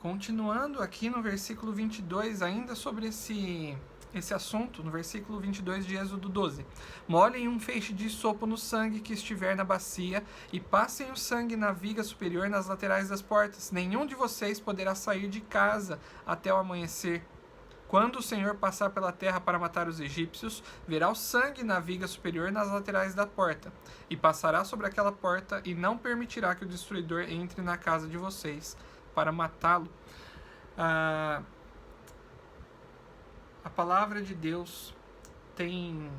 Continuando aqui no versículo 22, ainda sobre esse assunto, no versículo 22 de Êxodo 12. Molhem um feixe de sopo no sangue que estiver na bacia e passem o sangue na viga superior nas laterais das portas. Nenhum de vocês poderá sair de casa até o amanhecer. Quando o Senhor passar pela terra para matar os egípcios, verá o sangue na viga superior nas laterais da porta, e passará sobre aquela porta e não permitirá que o destruidor entre na casa de vocês para matá-lo. A palavra de Deus tem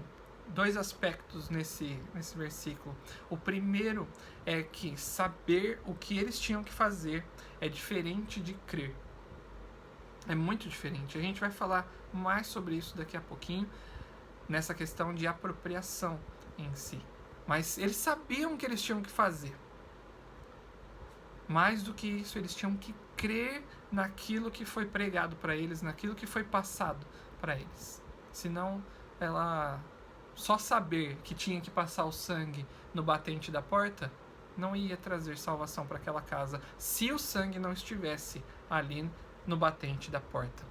dois aspectos nesse versículo. O primeiro é que saber o que eles tinham que fazer é diferente de crer. É muito diferente. A gente vai falar mais sobre isso daqui a pouquinho, nessa questão de apropriação em si. Mas eles sabiam o que eles tinham que fazer. Mais do que isso, eles tinham que crer naquilo que foi pregado para eles, naquilo que foi passado para eles. Senão, só saber que tinha que passar o sangue no batente da porta não ia trazer salvação para aquela casa, se o sangue não estivesse ali no batente da porta.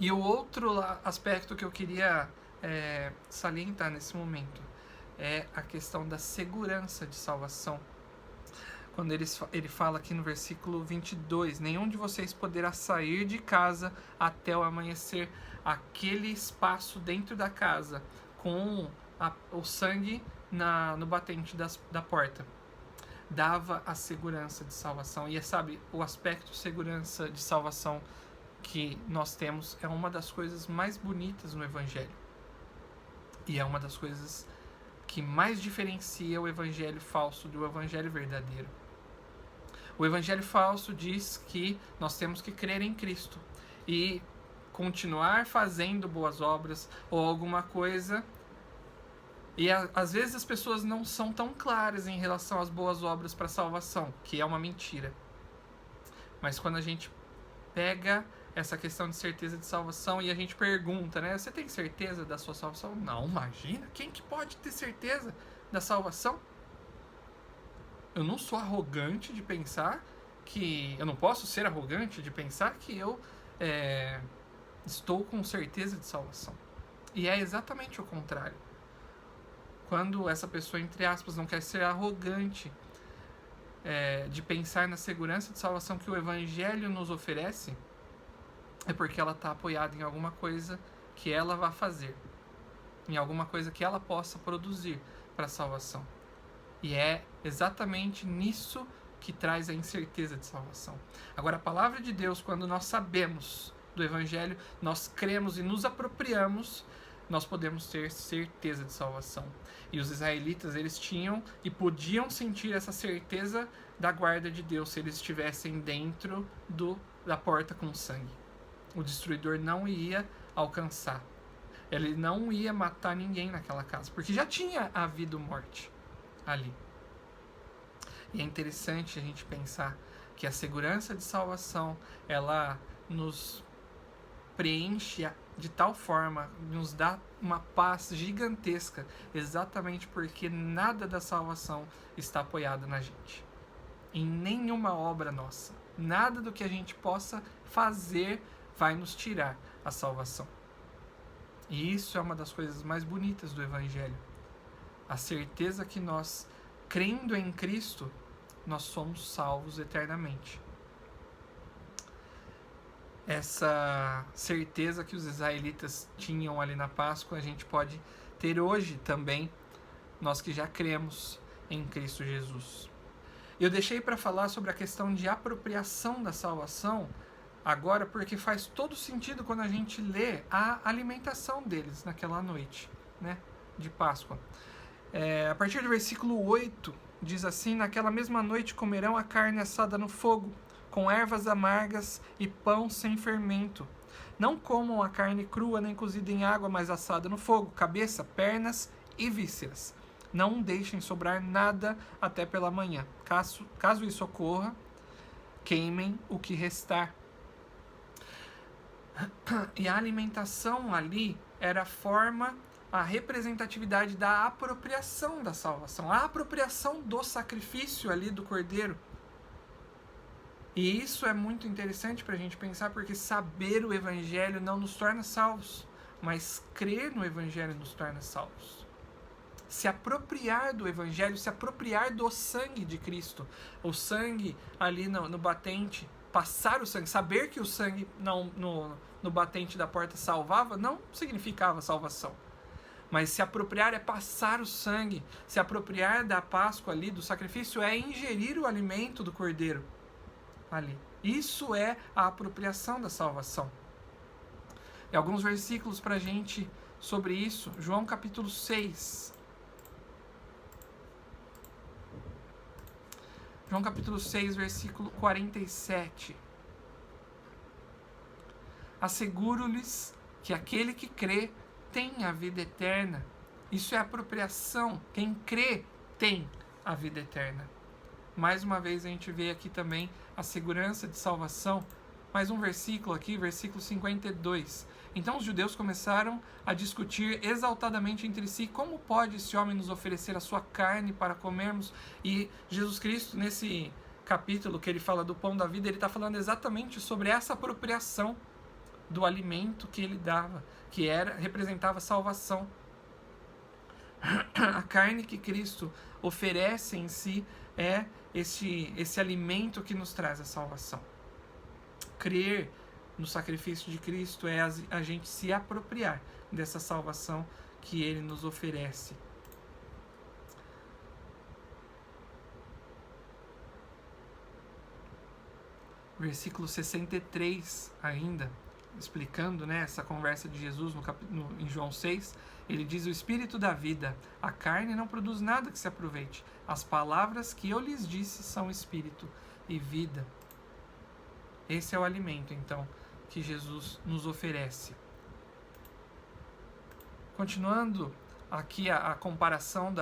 E o outro aspecto que eu queria salientar nesse momento é a questão da segurança de salvação. Quando ele fala aqui no versículo 22, nenhum de vocês poderá sair de casa até o amanhecer. Aquele espaço dentro da casa com o sangue no batente da porta dava a segurança de salvação. E sabe, o aspecto segurança de salvação que nós temos é uma das coisas mais bonitas no Evangelho. E é uma das coisas que mais diferencia o Evangelho falso do Evangelho verdadeiro. O Evangelho falso diz que nós temos que crer em Cristo e continuar fazendo boas obras ou alguma coisa. E às vezes as pessoas não são tão claras em relação às boas obras para a salvação, que é uma mentira. Mas quando a gente pega essa questão de certeza de salvação e a gente pergunta, né? Você tem certeza da sua salvação? Não, imagina. Quem que pode ter certeza da salvação? Eu não sou arrogante de pensar que... Eu não posso ser arrogante de pensar que eu estou com certeza de salvação. E é exatamente o contrário. Quando essa pessoa, entre aspas, não quer ser arrogante de pensar na segurança de salvação que o Evangelho nos oferece, é porque ela está apoiada em alguma coisa que ela vai fazer, em alguma coisa que ela possa produzir para a salvação. E é exatamente nisso que traz a incerteza de salvação. Agora, a palavra de Deus, quando nós sabemos do Evangelho, nós cremos e nos apropriamos, nós podemos ter certeza de salvação. E os israelitas, eles tinham e podiam sentir essa certeza da guarda de Deus se eles estivessem dentro da porta com sangue. O destruidor não ia alcançar. Ele não ia matar ninguém naquela casa, porque já tinha havido morte ali. E é interessante a gente pensar que a segurança de salvação, ela nos preenche de tal forma, nos dá uma paz gigantesca, exatamente porque nada da salvação está apoiado na gente, em nenhuma obra nossa. Nada do que a gente possa fazer vai nos tirar a salvação. E isso é uma das coisas mais bonitas do Evangelho. A certeza que nós, crendo em Cristo, nós somos salvos eternamente. Essa certeza que os israelitas tinham ali na Páscoa, a gente pode ter hoje também, nós que já cremos em Cristo Jesus. Eu deixei para falar sobre a questão de apropriação da salvação agora, porque faz todo sentido quando a gente lê a alimentação deles naquela noite, né, de Páscoa. A partir do versículo 8, diz assim: naquela mesma noite comerão a carne assada no fogo, com ervas amargas e pão sem fermento. Não comam a carne crua nem cozida em água, mas assada no fogo, cabeça, pernas e vísceras. Não deixem sobrar nada até pela manhã. Caso isso ocorra, queimem o que restar. E a alimentação ali era a representatividade da apropriação da salvação, a apropriação do sacrifício ali do cordeiro. E isso é muito interessante para a gente pensar, porque saber o Evangelho não nos torna salvos, mas crer no Evangelho nos torna salvos. Se apropriar do Evangelho, se apropriar do sangue de Cristo, o sangue ali no batente, passar o sangue, saber que o sangue no batente da porta salvava, não significava salvação. Mas se apropriar é passar o sangue, se apropriar da Páscoa ali, do sacrifício, é ingerir o alimento do Cordeiro ali. Isso é a apropriação da salvação. E alguns versículos pra gente sobre isso. João capítulo 6. João capítulo 6, versículo 47. Asseguro-lhes que aquele que crê tem a vida eterna. Isso é apropriação. Quem crê tem a vida eterna. Mais uma vez a gente vê aqui também a segurança de salvação. Mais um versículo aqui, versículo 52. Então os judeus começaram a discutir exaltadamente entre si como pode esse homem nos oferecer a sua carne para comermos. E Jesus Cristo, nesse capítulo que ele fala do pão da vida, ele está falando exatamente sobre essa apropriação do alimento que ele dava, que representava salvação. A carne que Cristo oferece em si é esse alimento que nos traz a salvação. Crer no sacrifício de Cristo é a gente se apropriar dessa salvação que ele nos oferece. Versículo 63 ainda, explicando, né, essa conversa de Jesus em João 6, ele diz: o Espírito da vida, a carne não produz nada que se aproveite. As palavras que eu lhes disse são Espírito e vida. Esse é o alimento, então, que Jesus nos oferece. Continuando aqui a comparação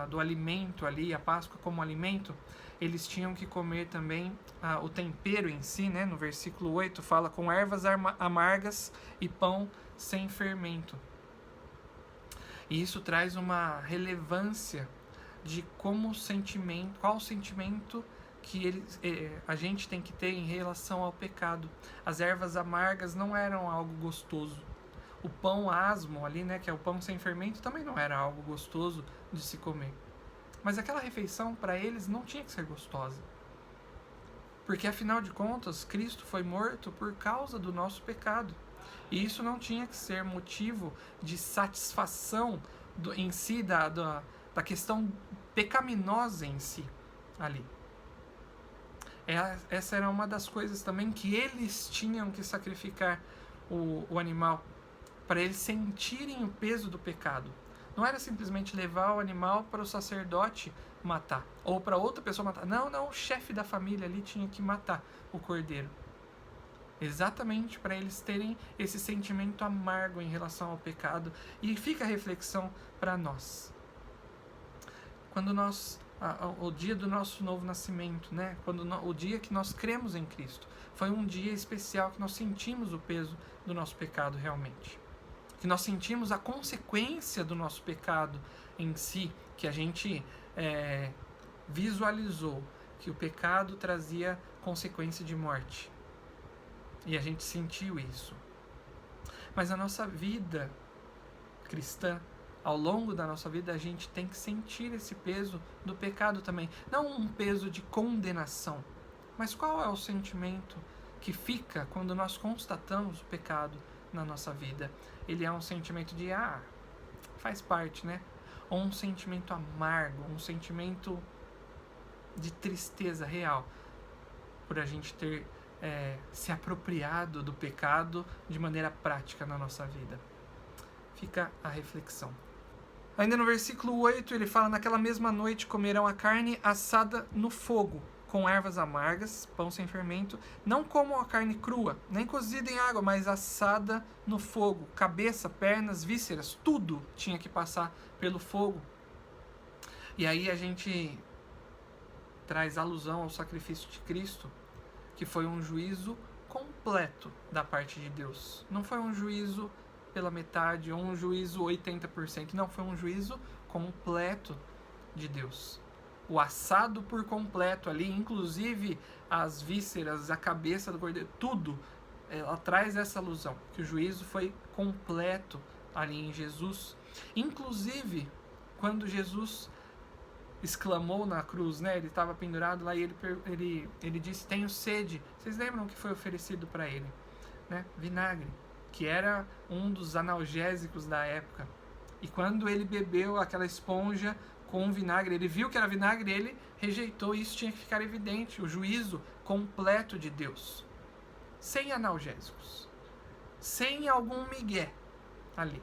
do alimento ali, a Páscoa como alimento, eles tinham que comer também o tempero em si, né? No versículo 8 fala com ervas amargas e pão sem fermento. E isso traz uma relevância de qual o sentimento que a gente tem que ter em relação ao pecado. As ervas amargas não eram algo gostoso. O pão asmo ali, né, que é o pão sem fermento, também não era algo gostoso de se comer. Mas aquela refeição, para eles, não tinha que ser gostosa. Porque, afinal de contas, Cristo foi morto por causa do nosso pecado. E isso não tinha que ser motivo de satisfação em si, da questão pecaminosa em si, ali. Essa era uma das coisas também que eles tinham que sacrificar o animal, para eles sentirem o peso do pecado. Não era simplesmente levar o animal para o sacerdote matar, ou para outra pessoa matar. Não, o chefe da família ali tinha que matar o cordeiro. Exatamente para eles terem esse sentimento amargo em relação ao pecado. E fica a reflexão para nós. Quando o dia do nosso novo nascimento, né? O dia que nós cremos em Cristo, foi um dia especial que nós sentimos o peso do nosso pecado realmente. Que nós sentimos a consequência do nosso pecado em si, que a gente visualizou que o pecado trazia consequência de morte. E a gente sentiu isso. Mas a nossa vida cristã, ao longo da nossa vida, a gente tem que sentir esse peso do pecado também. Não um peso de condenação, mas qual é o sentimento que fica quando nós constatamos o pecado na nossa vida? Ele é um sentimento de, faz parte, né? Ou um sentimento amargo, um sentimento de tristeza real, por a gente ter se apropriado do pecado de maneira prática na nossa vida. Fica a reflexão. Ainda no versículo 8 ele fala: naquela mesma noite comerão a carne assada no fogo, com ervas amargas, pão sem fermento. Não comam a carne crua, nem cozida em água, mas assada no fogo. Cabeça, pernas, vísceras, tudo tinha que passar pelo fogo. E aí a gente traz alusão ao sacrifício de Cristo, que foi um juízo completo da parte de Deus. Não foi um juízo pela metade ou um juízo 80%. Não, foi um juízo completo de Deus. o assado por completo ali, inclusive as vísceras, a cabeça do cordeiro, tudo, ela traz essa alusão, que o juízo foi completo ali em Jesus. Inclusive, quando Jesus exclamou na cruz, né? Ele estava pendurado lá e ele disse: tenho sede. Vocês lembram que foi oferecido para ele? Né? Vinagre, que era um dos analgésicos da época. E quando ele bebeu aquela esponja com vinagre, ele viu que era vinagre, ele rejeitou. Isso tinha que ficar evidente, o juízo completo de Deus, sem analgésicos, sem algum migué ali.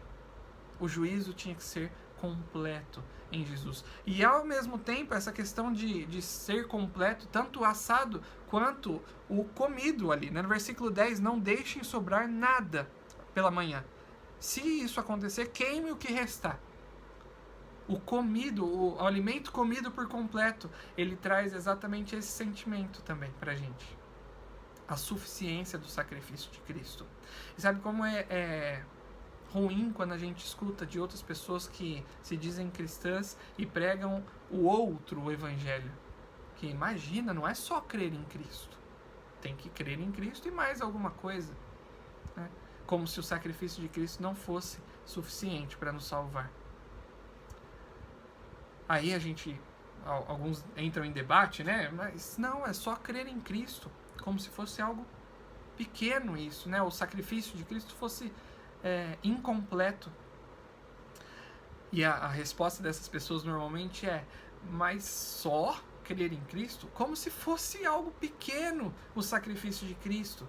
O juízo tinha que ser completo em Jesus. E ao mesmo tempo, essa questão de ser completo, tanto o assado quanto o comido ali, né? No versículo 10, não deixem sobrar nada pela manhã. Se isso acontecer, queime o que restar. O comido, o alimento comido por completo, ele traz exatamente esse sentimento também pra gente. A suficiência do sacrifício de Cristo. E sabe como é ruim quando a gente escuta de outras pessoas que se dizem cristãs e pregam o outro evangelho? Que imagina, não é só crer em Cristo. Tem que crer em Cristo e mais alguma coisa. Né? Como se o sacrifício de Cristo não fosse suficiente para nos salvar. Aí alguns entram em debate, né? Mas não, é só crer em Cristo. Como se fosse algo pequeno isso, né? O sacrifício de Cristo fosse incompleto. E a resposta dessas pessoas normalmente é: mas só crer em Cristo? Como se fosse algo pequeno o sacrifício de Cristo.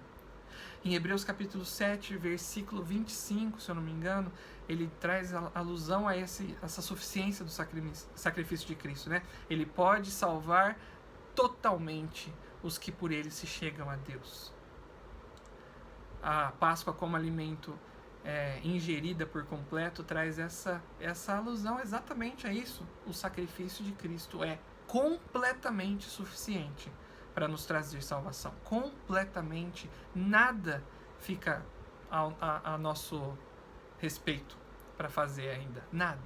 Em Hebreus capítulo 7, versículo 25, se eu não me engano, ele traz alusão a essa suficiência do sacrifício de Cristo, né? Ele pode salvar totalmente os que por ele se chegam a Deus. A Páscoa como alimento ingerida por completo traz essa alusão exatamente a isso. O sacrifício de Cristo é completamente suficiente para nos trazer salvação. Completamente, nada fica a nosso respeito para fazer ainda. Nada.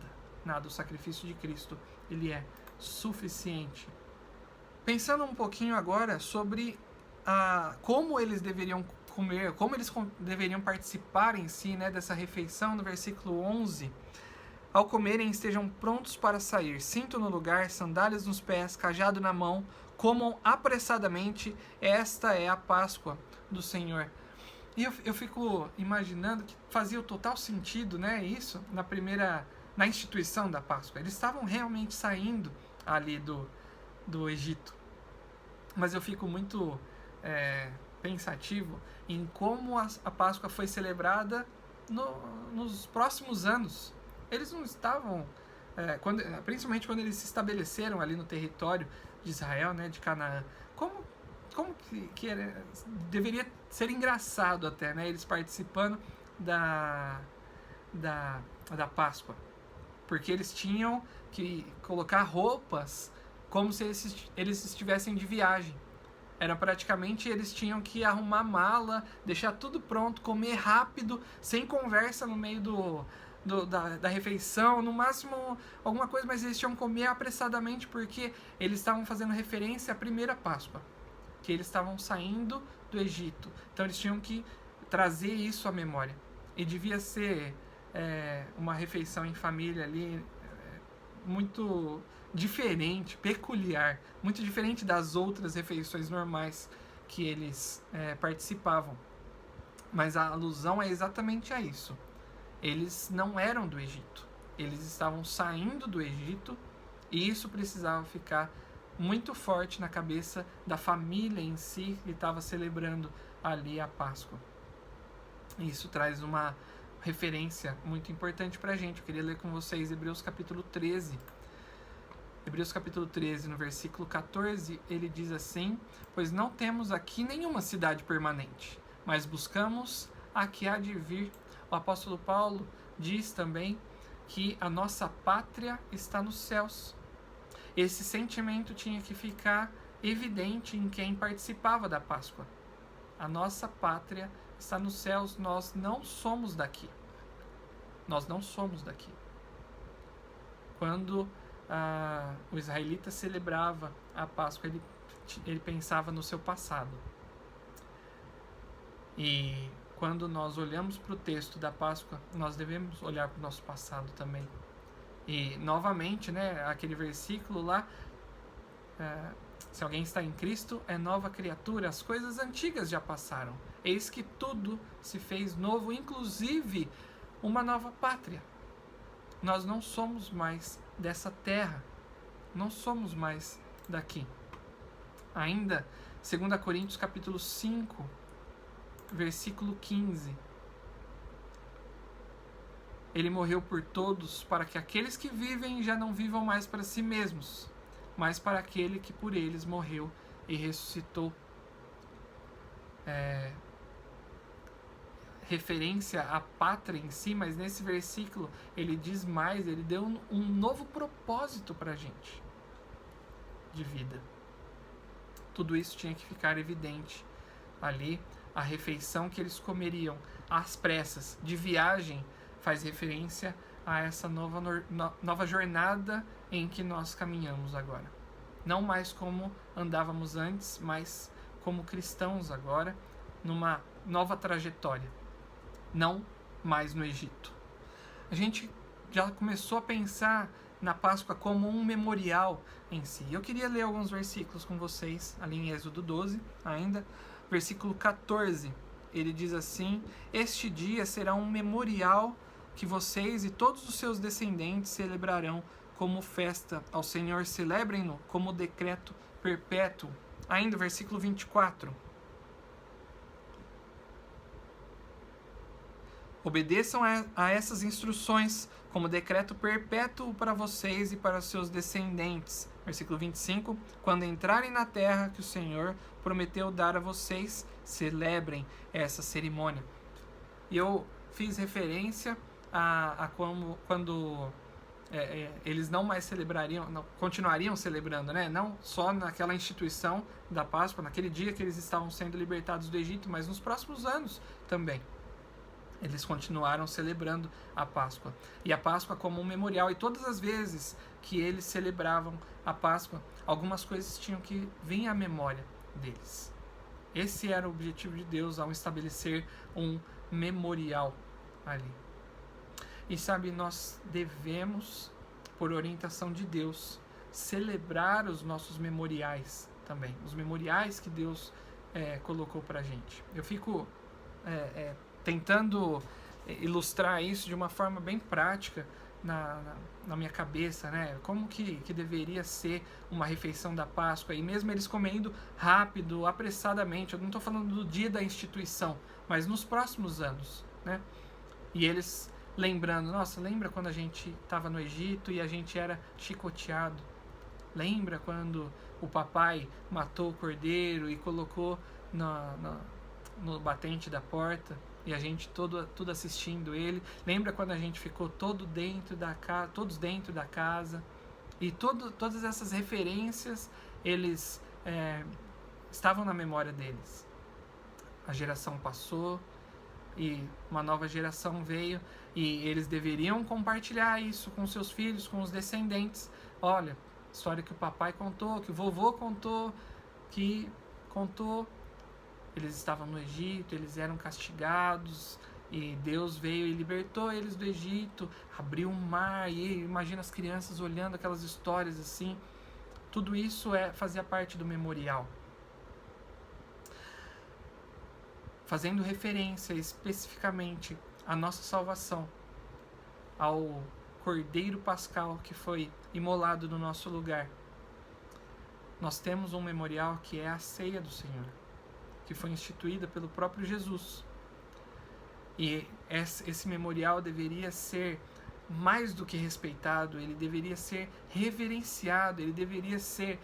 O sacrifício de Cristo, ele é suficiente. Pensando um pouquinho agora sobre como eles deveriam comer, como eles deveriam participar em si, né, dessa refeição, no versículo 11. Ao comerem, estejam prontos para sair, cinto no lugar, sandálias nos pés, cajado na mão, comam apressadamente, esta é a Páscoa do Senhor. E eu fico imaginando que fazia o total sentido, né, isso, na instituição da Páscoa. Eles estavam realmente saindo ali do Egito. Mas eu fico muito pensativo em como a Páscoa foi celebrada nos próximos anos. Eles não estavam, principalmente quando eles se estabeleceram ali no território de Israel, né, de Canaã. Como que deveria ser engraçado até, né, eles participando da Páscoa. Porque eles tinham que colocar roupas como se eles estivessem de viagem. Era praticamente, eles tinham que arrumar mala, deixar tudo pronto, comer rápido, sem conversa no meio da refeição, no máximo alguma coisa, mas eles tinham que comer apressadamente porque eles estavam fazendo referência à primeira Páscoa, que eles estavam saindo do Egito. Então eles tinham que trazer isso à memória. E devia ser uma refeição em família ali muito diferente, peculiar, muito diferente das outras refeições normais que eles participavam. Mas a alusão é exatamente a isso. Eles não eram do Egito. Eles estavam saindo do Egito e isso precisava ficar muito forte na cabeça da família em si que estava celebrando ali a Páscoa. Isso traz uma referência muito importante para a gente. Eu queria ler com vocês Hebreus capítulo 13. Hebreus capítulo 13, no versículo 14, ele diz assim: pois não temos aqui nenhuma cidade permanente, mas buscamos a que há de vir. O apóstolo Paulo diz também que a nossa pátria está nos céus. Esse sentimento tinha que ficar evidente em quem participava da Páscoa. A nossa pátria está nos céus, nós não somos daqui. Nós não somos daqui. Quando o israelita celebrava a Páscoa, ele pensava no seu passado. E quando nós olhamos para o texto da Páscoa, nós devemos olhar para o nosso passado também. E novamente, né, aquele versículo lá, se alguém está em Cristo, é nova criatura, as coisas antigas já passaram. Eis que tudo se fez novo, inclusive uma nova pátria. Nós não somos mais dessa terra, não somos mais daqui. Ainda, 2 Coríntios capítulo 5, versículo 15. Ele morreu por todos, para que aqueles que vivem já não vivam mais para si mesmos, mas para aquele que por eles morreu e ressuscitou. Referência à pátria em si, mas nesse versículo ele diz mais, ele deu um novo propósito para a gente de vida. Tudo isso tinha que ficar evidente ali. A refeição que eles comeriam às pressas de viagem faz referência a essa nova jornada em que nós caminhamos agora. Não mais como andávamos antes, mas como cristãos agora, numa nova trajetória. Não mais no Egito. A gente já começou a pensar na Páscoa como um memorial em si. Eu queria ler alguns versículos com vocês, ali em Êxodo 12 ainda. Versículo 14, ele diz assim: este dia será um memorial que vocês e todos os seus descendentes celebrarão como festa ao Senhor, celebrem-no como decreto perpétuo. Ainda, versículo 24. Obedeçam a essas instruções como decreto perpétuo para vocês e para seus descendentes. Versículo 25. Quando entrarem na terra que o Senhor prometeu dar a vocês, celebrem essa cerimônia. E eu fiz referência a como, quando eles não mais celebrariam, não, continuariam celebrando, né? Não só naquela instituição da Páscoa, naquele dia que eles estavam sendo libertados do Egito, mas nos próximos anos também. Eles continuaram celebrando a Páscoa. E a Páscoa como um memorial. E todas as vezes que eles celebravam a Páscoa, algumas coisas tinham que vir à memória deles. Esse era o objetivo de Deus ao estabelecer um memorial ali. E sabe, nós devemos, por orientação de Deus, celebrar os nossos memoriais também. Os memoriais que Deus colocou pra gente. Eu fico tentando ilustrar isso de uma forma bem prática na minha cabeça, né? Como que deveria ser uma refeição da Páscoa, e mesmo eles comendo rápido, apressadamente. Eu não estou falando do dia da instituição, mas nos próximos anos, né? E eles lembrando, nossa, lembra quando a gente estava no Egito e a gente era chicoteado? Lembra quando o papai matou o cordeiro e colocou no batente da porta? E a gente tudo assistindo ele. Lembra quando a gente ficou todos dentro da casa? E todas essas referências, eles estavam na memória deles. A geração passou e uma nova geração veio, e eles deveriam compartilhar isso com seus filhos, com os descendentes. Olha, história que o papai contou, que o vovô contou, eles estavam no Egito, eles eram castigados, e Deus veio e libertou eles do Egito, abriu um mar, e imagina as crianças olhando aquelas histórias assim. Tudo isso fazia parte do memorial. Fazendo referência especificamente à nossa salvação, ao Cordeiro Pascal que foi imolado no nosso lugar. Nós temos um memorial que é a ceia do Senhor, que foi instituída pelo próprio Jesus. E esse memorial deveria ser mais do que respeitado, ele deveria ser reverenciado, ele deveria ser...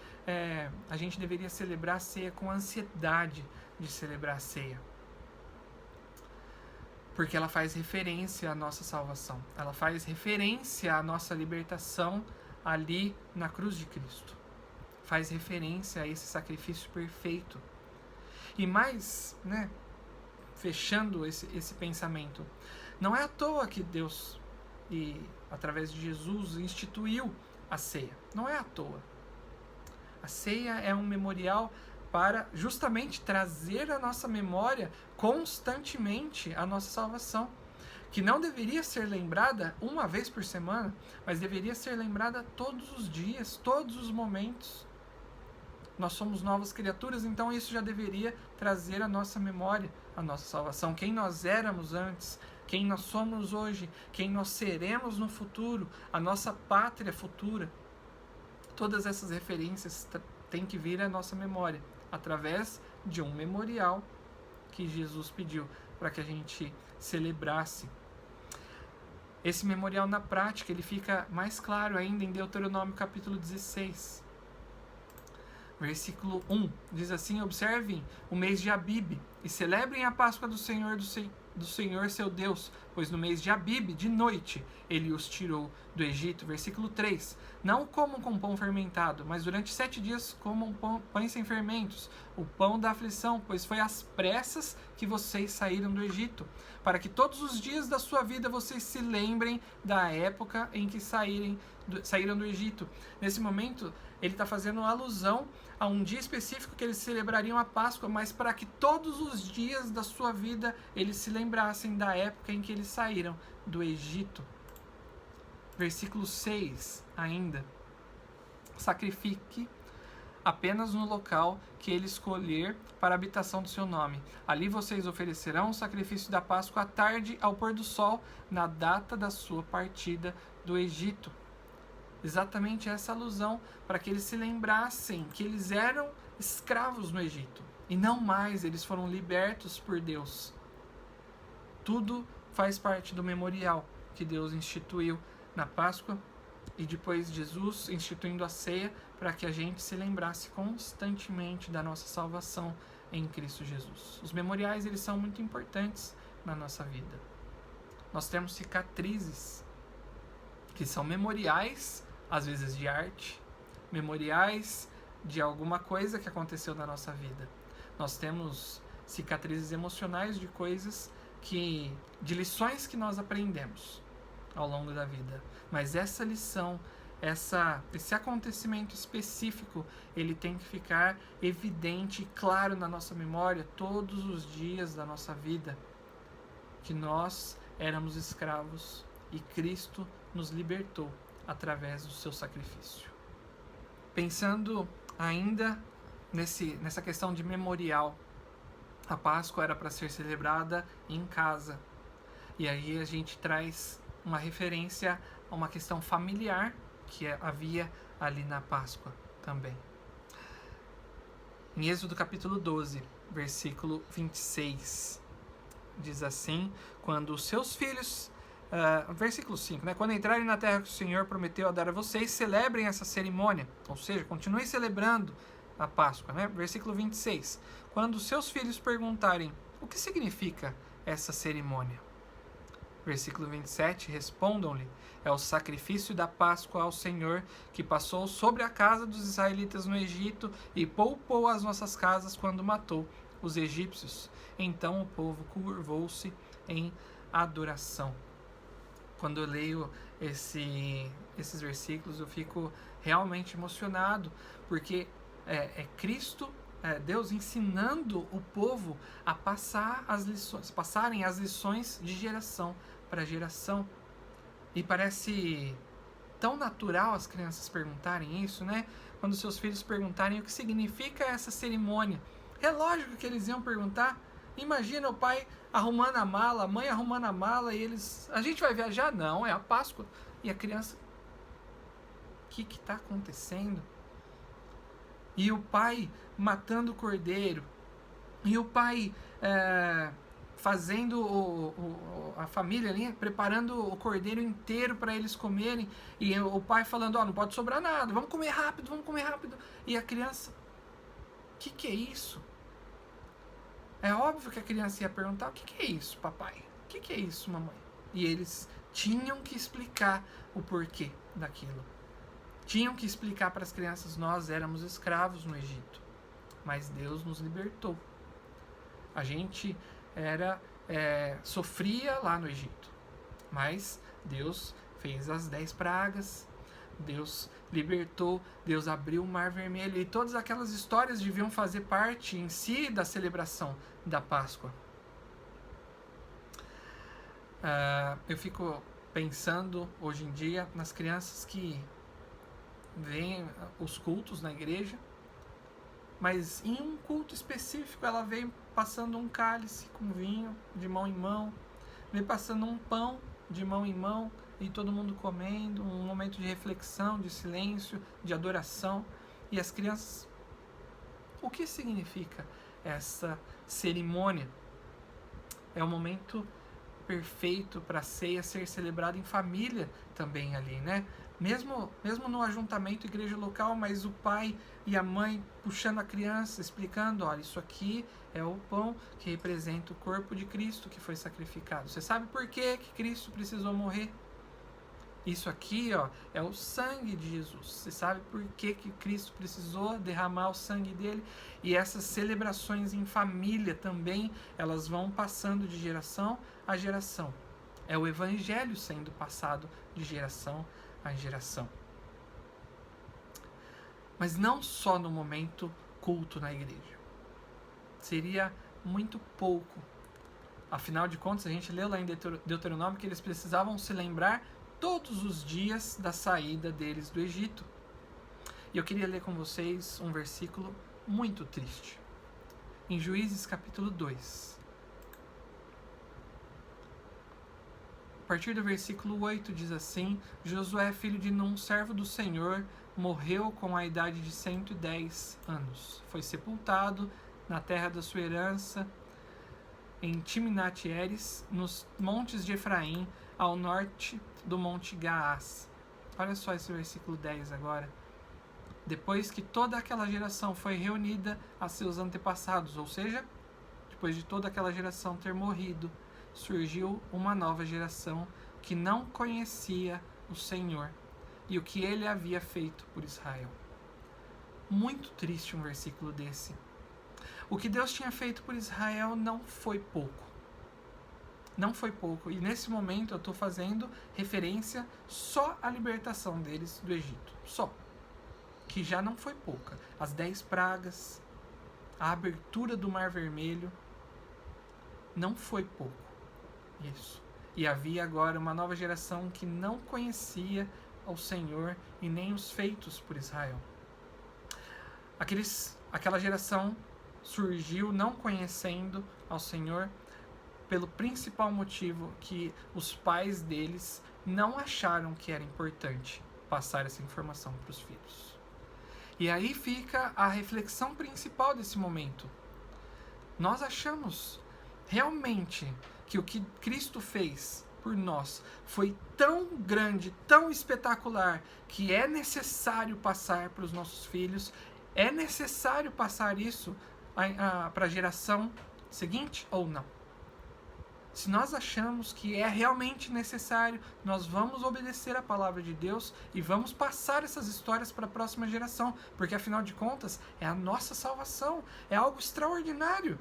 a gente deveria celebrar a ceia com ansiedade de celebrar a ceia. Porque ela faz referência à nossa salvação, ela faz referência à nossa libertação ali na cruz de Cristo. Faz referência a esse sacrifício perfeito. E mais, né, fechando esse pensamento, não é à toa que Deus, através de Jesus, instituiu a ceia. Não é à toa. A ceia é um memorial para justamente trazer à nossa memória constantemente a nossa salvação, que não deveria ser lembrada uma vez por semana, mas deveria ser lembrada todos os dias, todos os momentos. Nós somos novas criaturas, então isso já deveria trazer à nossa memória a nossa salvação. Quem nós éramos antes, quem nós somos hoje, quem nós seremos no futuro, a nossa pátria futura. Todas essas referências têm que vir à nossa memória, através de um memorial que Jesus pediu para que a gente celebrasse. Esse memorial na prática, ele fica mais claro ainda em Deuteronômio capítulo 16. Versículo 1, diz assim: observem o mês de Abibe e celebrem a Páscoa do Senhor seu Deus, pois no mês de Abibe, de noite, ele os tirou do Egito. Versículo 3, não comam com pão fermentado, mas durante 7 dias comam pães sem fermentos, o pão da aflição, pois foi às pressas que vocês saíram do Egito, para que todos os dias da sua vida vocês se lembrem da época em que saíram do Egito. Nesse momento, ele está fazendo alusão a um dia específico que eles celebrariam a Páscoa, mas para que todos os dias da sua vida eles se lembrassem da época em que eles saíram do Egito. Versículo 6 ainda: sacrifique apenas no local que ele escolher para a habitação do seu nome. Ali vocês oferecerão o sacrifício da Páscoa à tarde, ao pôr do sol, na data da sua partida do Egito. Exatamente essa alusão, para que eles se lembrassem que eles eram escravos no Egito e não mais, eles foram libertos por Deus. Tudo faz parte do memorial que Deus instituiu na Páscoa e depois Jesus instituindo a ceia, para que a gente se lembrasse constantemente da nossa salvação em Cristo Jesus. Os memoriais, eles são muito importantes na nossa vida. Nós temos cicatrizes que são memoriais, às vezes de arte, memoriais de alguma coisa que aconteceu na nossa vida. Nós temos cicatrizes emocionais de coisas de lições que nós aprendemos ao longo da vida. Mas essa lição, esse acontecimento específico, ele tem que ficar evidente e claro na nossa memória todos os dias da nossa vida, que nós éramos escravos e Cristo nos libertou através do seu sacrifício. Pensando ainda nessa questão de memorial, a Páscoa era para ser celebrada em casa. E aí a gente traz uma referência a uma questão familiar que havia ali na Páscoa também. Em Êxodo capítulo 12, versículo 26, diz assim: quando os seus filhos... versículo 5, né? Quando entrarem na terra que o Senhor prometeu a dar a vocês, celebrem essa cerimônia, ou seja, continuem celebrando a Páscoa, né? Versículo 26, quando os seus filhos perguntarem o que significa essa cerimônia. Versículo 27, respondam-lhe: é o sacrifício da Páscoa ao Senhor, que passou sobre a casa dos israelitas no Egito e poupou as nossas casas quando matou os egípcios. Então o povo curvou-se em adoração. Quando eu leio esses versículos, eu fico realmente emocionado, porque é Cristo, Deus ensinando o povo a passarem as lições de geração para geração. E parece tão natural as crianças perguntarem isso, né? Quando seus filhos perguntarem o que significa essa cerimônia. É lógico que eles iam perguntar. Imagina o pai arrumando a mala, a mãe arrumando a mala e eles... A gente vai viajar? Não, é a Páscoa. E a criança... O que está acontecendo? E o pai matando o cordeiro. E o pai fazendo a família ali, preparando o cordeiro inteiro para eles comerem. E o pai falando, não pode sobrar nada, vamos comer rápido, vamos comer rápido. E a criança... O que é isso? É óbvio que a criança ia perguntar: o que é isso, papai? O que é isso, mamãe? E eles tinham que explicar o porquê daquilo. Tinham que explicar para as crianças: nós éramos escravos no Egito, mas Deus nos libertou. A gente sofria lá no Egito, mas Deus fez as 10 pragas, Deus libertou, Deus abriu o Mar Vermelho, e todas aquelas histórias deviam fazer parte em si da celebração da Páscoa. Eu fico pensando hoje em dia nas crianças que veem os cultos na igreja, mas em um culto específico ela vem passando um cálice com vinho de mão em mão, vem passando um pão de mão em mão e todo mundo comendo, um momento de reflexão, de silêncio, de adoração. E as crianças, o que significa essa cerimônia? É o momento perfeito para a ceia ser celebrada em família também ali, né? Mesmo no ajuntamento, igreja local, mas o pai e a mãe puxando a criança, explicando, olha, isso aqui é o pão que representa o corpo de Cristo que foi sacrificado. Você sabe por que Cristo precisou morrer? Isso aqui, ó, é o sangue de Jesus. Você sabe por que Cristo precisou derramar o sangue dele? E essas celebrações em família também, elas vão passando de geração a geração. É o evangelho sendo passado de geração a geração. Mas não só no momento culto na igreja. Seria muito pouco. Afinal de contas, a gente leu lá em Deuteronômio que eles precisavam se lembrar todos os dias da saída deles do Egito. E eu queria ler com vocês um versículo muito triste. Em Juízes capítulo 2. A partir do versículo 8 diz assim: Josué, filho de Num, servo do Senhor, morreu com a idade de 110 anos. Foi sepultado na terra da sua herança, em Timnat-Heres, nos montes de Efraim, ao norte do Monte Gaás. Olha só esse versículo 10 agora. Depois que toda aquela geração foi reunida a seus antepassados, ou seja, depois de toda aquela geração ter morrido, surgiu uma nova geração que não conhecia o Senhor e o que ele havia feito por Israel. Muito triste um versículo desse. O que Deus tinha feito por Israel não foi pouco. Não foi pouco. E nesse momento eu estou fazendo referência só à libertação deles do Egito. Só. Que já não foi pouca. As 10 pragas, a abertura do Mar Vermelho, não foi pouco. Isso. E havia agora uma nova geração que não conhecia ao Senhor e nem os feitos por Israel. Aquela geração surgiu não conhecendo ao Senhor pelo principal motivo que os pais deles não acharam que era importante passar essa informação para os filhos. E aí fica a reflexão principal desse momento. Nós achamos realmente que o que Cristo fez por nós foi tão grande, tão espetacular, que é necessário passar para os nossos filhos, é necessário passar isso para a geração seguinte ou não? Se nós achamos que é realmente necessário, nós vamos obedecer a palavra de Deus e vamos passar essas histórias para a próxima geração, porque afinal de contas é a nossa salvação, é algo extraordinário.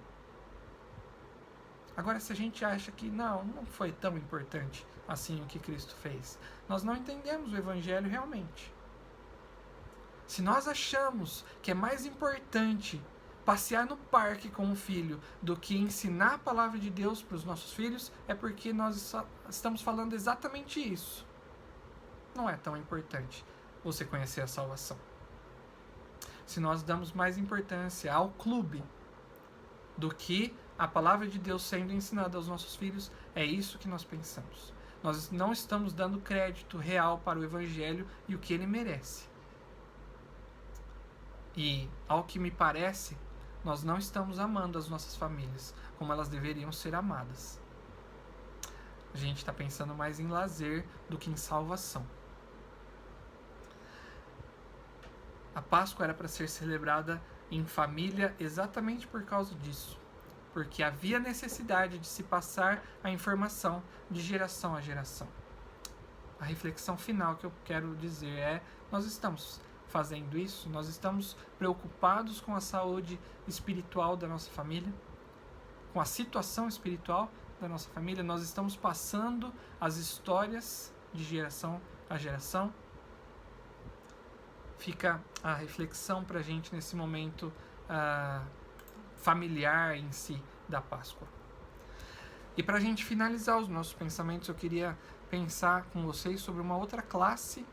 Agora, se a gente acha que não foi tão importante assim o que Cristo fez, nós não entendemos o Evangelho realmente. Se nós achamos que é mais importante passear no parque com o filho do que ensinar a palavra de Deus para os nossos filhos, é porque nós estamos falando exatamente isso. Não é tão importante você conhecer a salvação. Se nós damos mais importância ao clube do que a palavra de Deus sendo ensinada aos nossos filhos, é isso que nós pensamos. Nós não estamos dando crédito real para o Evangelho e o que ele merece. E, ao que me parece, nós não estamos amando as nossas famílias como elas deveriam ser amadas. A gente está pensando mais em lazer do que em salvação. A Páscoa era para ser celebrada em família exatamente por causa disso. Porque havia necessidade de se passar a informação de geração a geração. A reflexão final que eu quero dizer é: nós estamos fazendo isso? Nós estamos preocupados com a saúde espiritual da nossa família? Com a situação espiritual da nossa família? Nós estamos passando as histórias de geração a geração? fica a reflexão para a gente nesse momento familiar em si da Páscoa. E para a gente finalizar os nossos pensamentos, eu queria pensar com vocês sobre uma outra classe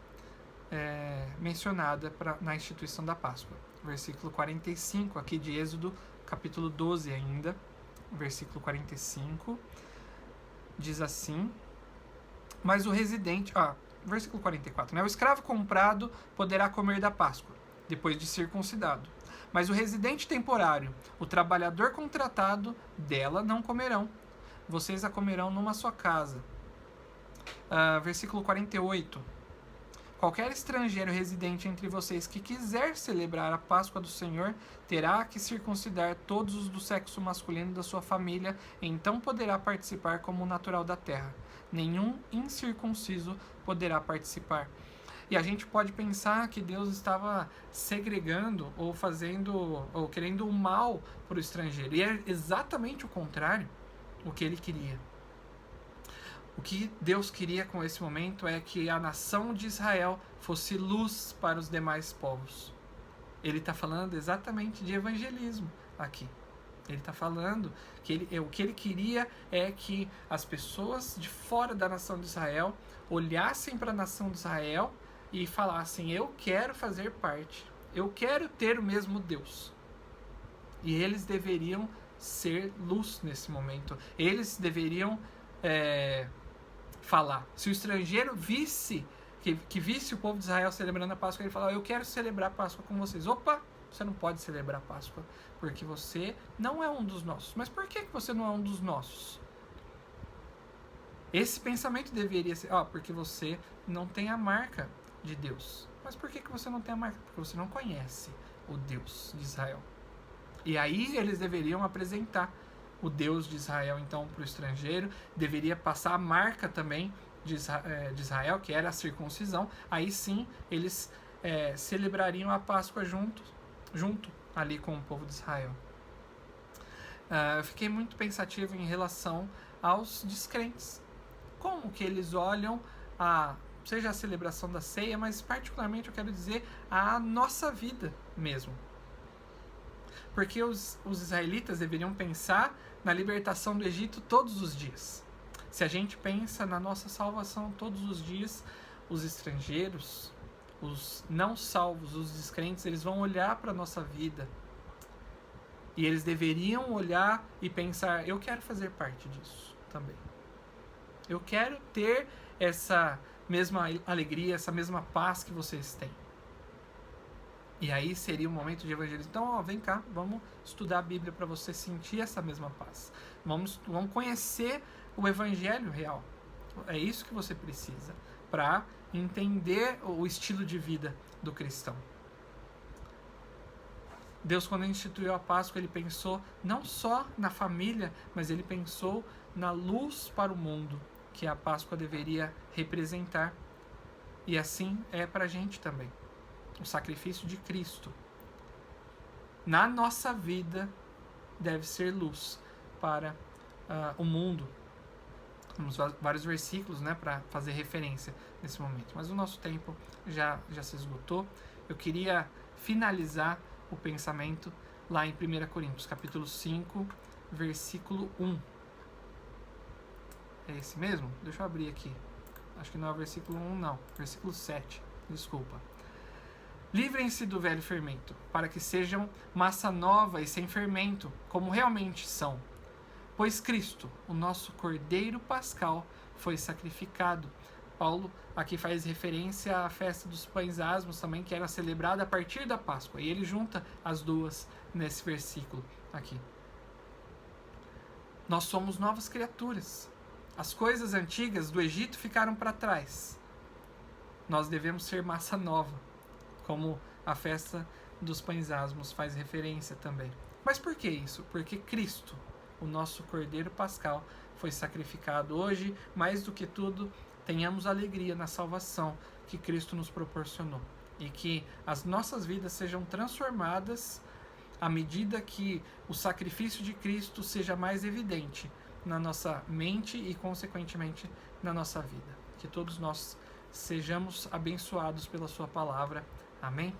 mencionada na instituição da Páscoa. Versículo 45 aqui de Êxodo, capítulo 12 ainda, versículo 45, diz assim: mas o residente... versículo 44, né? O escravo comprado poderá comer da Páscoa, depois de circuncidado. Mas o residente temporário, o trabalhador contratado dela, não comerão. Vocês a comerão numa sua casa. Versículo 48. Qualquer estrangeiro residente entre vocês que quiser celebrar a Páscoa do Senhor terá que circuncidar todos os do sexo masculino da sua família, e então poderá participar como natural da terra. Nenhum incircunciso poderá participar. E a gente pode pensar que Deus estava segregando ou querendo o mal para o estrangeiro. E é exatamente o contrário o que ele queria. O que Deus queria com esse momento é que a nação de Israel fosse luz para os demais povos. Ele está falando exatamente de evangelismo aqui. Ele está falando que o que ele queria é que as pessoas de fora da nação de Israel olhassem para a nação de Israel e falassem: eu quero fazer parte, eu quero ter o mesmo Deus. E eles deveriam ser luz nesse momento. Eles deveriam falar. Se o estrangeiro visse o povo de Israel celebrando a Páscoa, ele falava: eu quero celebrar a Páscoa com vocês. Opa, você não pode celebrar a Páscoa, porque você não é um dos nossos. Mas por que você não é um dos nossos? Esse pensamento deveria ser: porque você não tem a marca de Deus. Mas por que você não tem a marca? Porque você não conhece o Deus de Israel. E aí eles deveriam apresentar o Deus de Israel, então, para o estrangeiro. Deveria passar a marca também de Israel, que era a circuncisão. Aí sim, eles celebrariam a Páscoa junto ali com o povo de Israel. Eu fiquei muito pensativo em relação aos descrentes. Como que eles olham seja a celebração da ceia, mas particularmente eu quero dizer a nossa vida mesmo. Porque os israelitas deveriam pensar na libertação do Egito todos os dias. Se a gente pensa na nossa salvação todos os dias, os estrangeiros, os não salvos, os descrentes, eles vão olhar para a nossa vida. E eles deveriam olhar e pensar: eu quero fazer parte disso também. Eu quero ter essa mesma alegria, essa mesma paz que vocês têm. E aí seria um momento de evangelismo. Então, vem cá, vamos estudar a Bíblia para você sentir essa mesma paz. Vamos conhecer o evangelho real. É isso que você precisa para entender o estilo de vida do cristão. Deus, quando instituiu a Páscoa, ele pensou não só na família, mas ele pensou na luz para o mundo que a Páscoa deveria representar. E assim é para a gente também. O sacrifício de Cristo na nossa vida deve ser luz para o mundo. Temos vários versículos, né, para fazer referência nesse momento, mas o nosso tempo já se esgotou. Eu queria finalizar o pensamento lá em 1 Coríntios, capítulo 5, versículo 1. É esse mesmo? Deixa eu abrir aqui. Acho que não é o versículo 1, não. Versículo 7, desculpa. Livrem-se do velho fermento, para que sejam massa nova e sem fermento, como realmente são. Pois Cristo, o nosso Cordeiro Pascal, foi sacrificado. Paulo aqui faz referência à festa dos pães asmos também, que era celebrada a partir da Páscoa. E ele junta as duas nesse versículo aqui. Nós somos novas criaturas. As coisas antigas do Egito ficaram para trás. Nós devemos ser massa nova, como a festa dos pães asmos faz referência também. Mas por que isso? Porque Cristo, o nosso Cordeiro Pascal, foi sacrificado. Hoje, mais do que tudo, tenhamos alegria na salvação que Cristo nos proporcionou. E que as nossas vidas sejam transformadas à medida que o sacrifício de Cristo seja mais evidente na nossa mente e, consequentemente, na nossa vida. Que todos nós sejamos abençoados pela sua palavra. Amém?